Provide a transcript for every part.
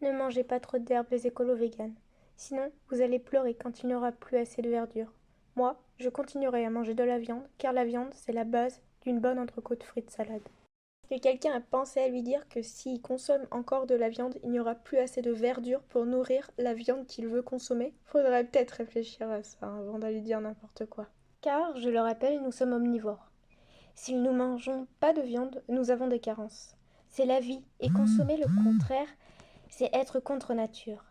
Ne mangez pas trop d'herbes les écolos véganes. Sinon, vous allez pleurer quand il n'y aura plus assez de verdure. Moi, je continuerai à manger de la viande, car la viande, c'est la base d'une bonne entrecôte frites salade. Est-ce que quelqu'un a pensé à lui dire que s'il consomme encore de la viande, il n'y aura plus assez de verdure pour nourrir la viande qu'il veut consommer? Faudrait peut-être réfléchir à ça avant d'aller dire n'importe quoi. Car, je le rappelle, nous sommes omnivores. Si nous ne mangeons pas de viande, nous avons des carences. C'est la vie, et consommer le contraire, c'est être contre nature.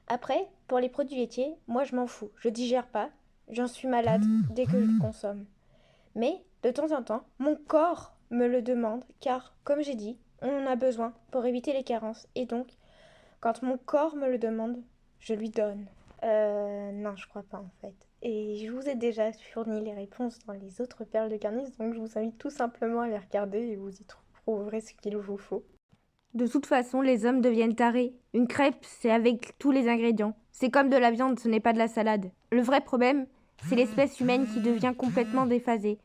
Après, pour les produits laitiers, moi je m'en fous, je digère pas, j'en suis malade dès que je le consomme. Mais, de temps en temps, mon corps me le demande, car, comme j'ai dit, on en a besoin pour éviter les carences, et donc, quand mon corps me le demande, je lui donne. Non, je crois pas en fait. Et je vous ai déjà fourni les réponses dans les autres perles de Carnis, donc je vous invite tout simplement à les regarder et vous y trouverez ce qu'il vous faut. De toute façon, les hommes deviennent tarés. Une crêpe, c'est avec tous les ingrédients. C'est comme de la viande, ce n'est pas de la salade. Le vrai problème, c'est l'espèce humaine qui devient complètement déphasée.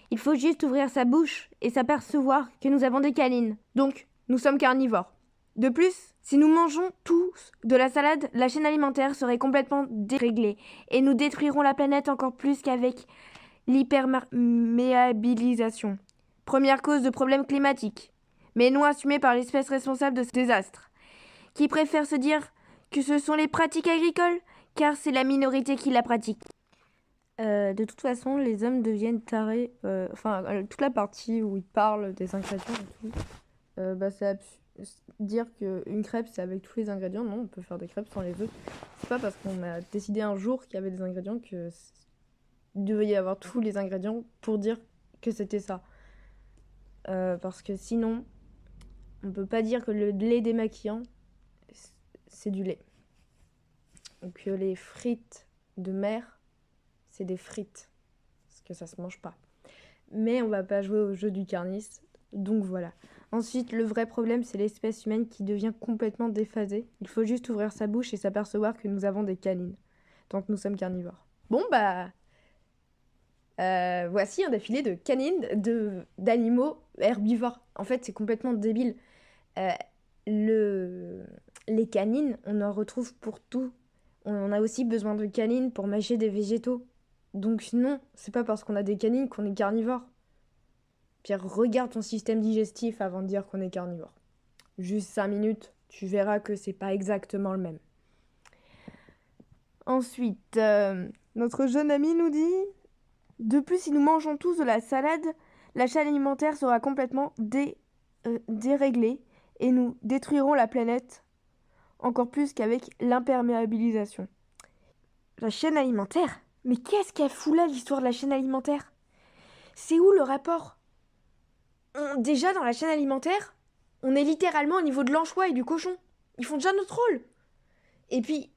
Il faut juste ouvrir sa bouche et s'apercevoir que nous avons des canines. Donc, nous sommes carnivores. De plus, si nous mangeons tous de la salade, la chaîne alimentaire serait complètement déréglée et nous détruirons la planète encore plus qu'avec l'hyperméabilisation. Première cause de problèmes climatiques, mais non assumée par l'espèce responsable de ce désastre, qui préfère se dire que ce sont les pratiques agricoles, car c'est la minorité qui la pratique. De toute façon, les hommes deviennent tarés. Toute la partie où ils parlent des ingrédients et tout, c'est dire qu'une crêpe c'est avec tous les ingrédients. Non, on peut faire des crêpes sans les œufs. C'est pas parce qu'on a décidé un jour qu'il y avait des ingrédients que il devait y avoir tous les ingrédients pour dire que c'était ça. Parce que sinon, on peut pas dire que le lait démaquillant c'est du lait. Donc les frites de mer, c'est des frites. Parce que ça se mange pas. Mais on va pas jouer au jeu du carnis. Donc voilà. Ensuite, le vrai problème, c'est l'espèce humaine qui devient complètement déphasée. Il faut juste ouvrir sa bouche et s'apercevoir que nous avons des canines. Donc nous sommes carnivores. Bon bah... voici un défilé de canines d'animaux herbivores. En fait, c'est complètement débile. Euh, les canines, on en retrouve pour tout. On a aussi besoin de canines pour mâcher des végétaux. Donc non, c'est pas parce qu'on a des canines qu'on est carnivore. Pierre, regarde ton système digestif avant de dire qu'on est carnivore. Juste 5 minutes, tu verras que c'est pas exactement le même. Ensuite, notre jeune ami nous dit... De plus, si nous mangeons tous de la salade, la chaîne alimentaire sera complètement déréglée et nous détruirons la planète encore plus qu'avec l'imperméabilisation. La chaîne alimentaire? Mais qu'est-ce qu'elle fout là, l'histoire de la chaîne alimentaire? C'est où le rapport? Déjà, dans la chaîne alimentaire, on est littéralement au niveau de l'anchois et du cochon. Ils font déjà notre rôle. Et puis,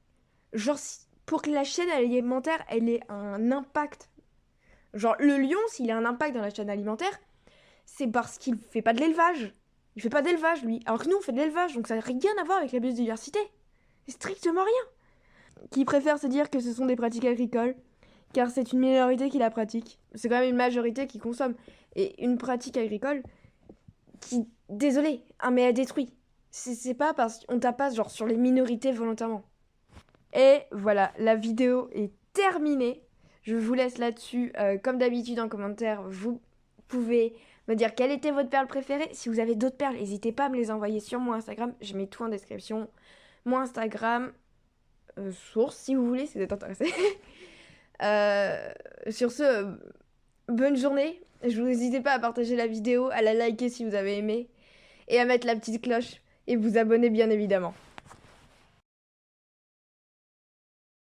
genre, pour que la chaîne alimentaire, elle ait un impact. Genre, le lion, s'il a un impact dans la chaîne alimentaire, c'est parce qu'il fait pas de l'élevage. Il fait pas d'élevage, lui. Alors que nous, on fait de l'élevage, donc ça n'a rien à voir avec la biodiversité. C'est strictement rien. Qui préfère se dire que ce sont des pratiques agricoles, car c'est une minorité qui la pratique. C'est quand même une majorité qui consomme. Et une pratique agricole qui, désolé, hein, mais elle détruit. C'est pas parce qu'on tapasse genre sur les minorités volontairement. Et voilà, la vidéo est terminée. Je vous laisse là-dessus. Comme d'habitude en commentaire, vous pouvez me dire quelle était votre perle préférée. Si vous avez d'autres perles, n'hésitez pas à me les envoyer sur mon Instagram. Je mets tout en description. Mon Instagram, source si vous voulez, si vous êtes intéressé. Sur ce, bonne journée. Je vous n'hésitez pas à partager la vidéo, à la liker si vous avez aimé, et à mettre la petite cloche, et vous abonner bien évidemment.